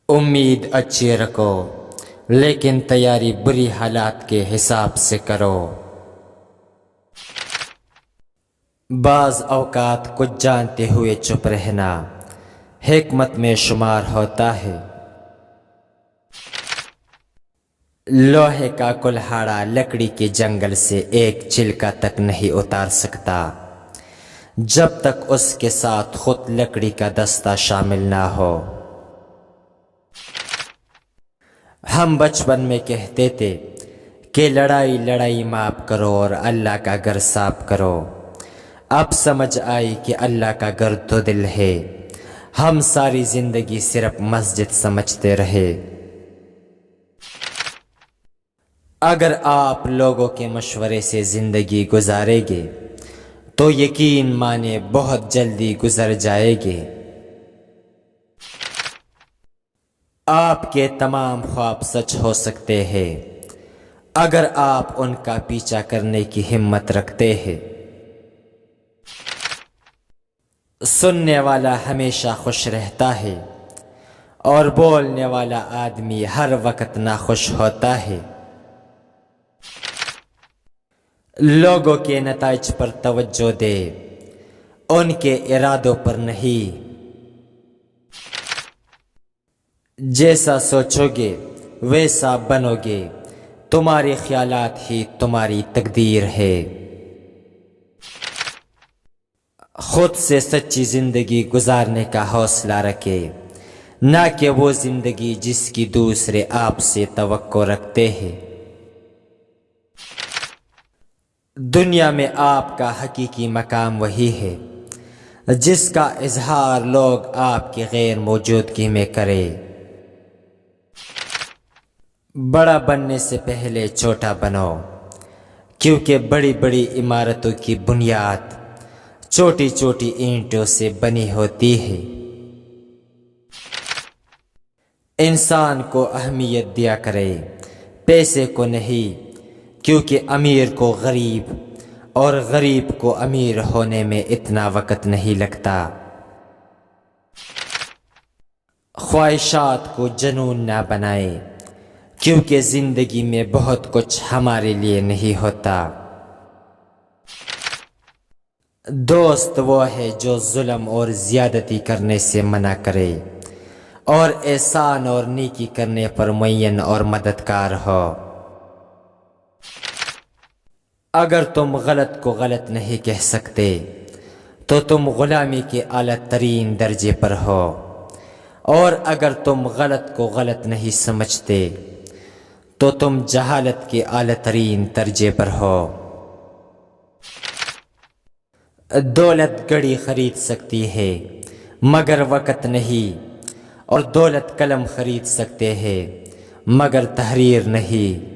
امید اچھی رکھو لیکن تیاری بری حالات کے حساب سے کرو۔ بعض اوقات کچھ جانتے ہوئے چپ رہنا حکمت میں شمار ہوتا ہے۔ لوہے کا کلہاڑا لکڑی کے جنگل سے ایک چھلکا تک نہیں اتار سکتا جب تک اس کے ساتھ خود لکڑی کا دستہ شامل نہ ہو۔ ہم بچپن میں کہتے تھے کہ لڑائی لڑائی معاف کرو اور اللہ کا گھر صاف کرو۔ اب سمجھ آئی کہ اللہ کا گھر تو دل ہے۔ ہم ساری زندگی صرف مسجد سمجھتے رہے۔ اگر آپ لوگوں کے مشورے سے زندگی گزاریں گے تو یقین مانے بہت جلدی گزر جائے گے۔ آپ کے تمام خواب سچ ہو سکتے ہیں اگر آپ ان کا پیچھا کرنے کی ہمت رکھتے ہیں۔ سننے والا ہمیشہ خوش رہتا ہے اور بولنے والا آدمی ہر وقت ناخوش ہوتا ہے۔ لوگوں کے نتائج پر توجہ دے، ان کے ارادوں پر نہیں۔ جیسا سوچو گے ویسا بنو گے، تمہارے خیالات ہی تمہاری تقدیر ہے۔ خود سے سچی زندگی گزارنے کا حوصلہ رکھے، نہ کہ وہ زندگی جس کی دوسرے آپ سے توقع رکھتے ہیں۔ دنیا میں آپ کا حقیقی مقام وہی ہے جس کا اظہار لوگ آپ کی غیر موجودگی میں کریں۔ بڑا بننے سے پہلے چھوٹا بنو، کیونکہ بڑی بڑی عمارتوں کی بنیاد چھوٹی چھوٹی اینٹوں سے بنی ہوتی ہے۔ انسان کو اہمیت دیا کرے، پیسے کو نہیں، کیونکہ امیر کو غریب اور غریب کو امیر ہونے میں اتنا وقت نہیں لگتا۔ خواہشات کو جنون نہ بنائے، کیونکہ زندگی میں بہت کچھ ہمارے لیے نہیں ہوتا۔ دوست وہ ہے جو ظلم اور زیادتی کرنے سے منع کرے اور احسان اور نیکی کرنے پر معین اور مددگار ہو۔ اگر تم غلط کو غلط نہیں کہہ سکتے تو تم غلامی کے اعلیٰ ترین درجے پر ہو، اور اگر تم غلط کو غلط نہیں سمجھتے تو تم جہالت کے اعلیٰ ترین درجے پر ہو۔ دولت گھڑی خرید سکتی ہے مگر وقت نہیں، اور دولت قلم خرید سکتے ہیں مگر تحریر نہیں۔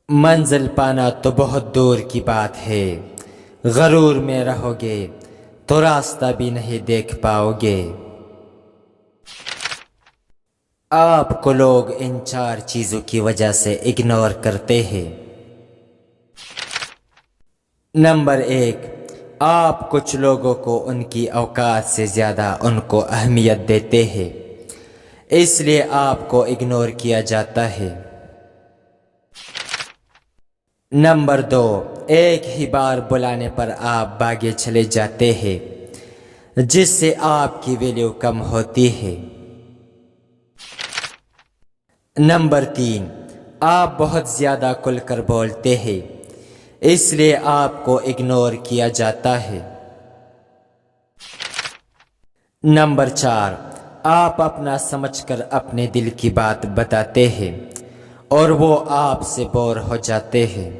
منزل پانا تو بہت دور کی بات ہے، غرور میں رہو گے تو راستہ بھی نہیں دیکھ پاؤ گے۔ آپ کو لوگ ان 4 چیزوں کی وجہ سے اگنور کرتے ہیں۔ نمبر 1، آپ کچھ لوگوں کو ان کی اوقات سے زیادہ ان کو اہمیت دیتے ہیں، اس لیے آپ کو اگنور کیا جاتا ہے۔ نمبر 2، ایک ہی بار بلانے پر آپ بھاگے چلے جاتے ہیں، جس سے آپ کی ویلیو کم ہوتی ہے۔ نمبر 3، آپ بہت زیادہ کھل کر بولتے ہیں، اس لیے آپ کو اگنور کیا جاتا ہے۔ نمبر 4، آپ اپنا سمجھ کر اپنے دل کی بات بتاتے ہیں اور وہ آپ سے بور ہو جاتے ہیں۔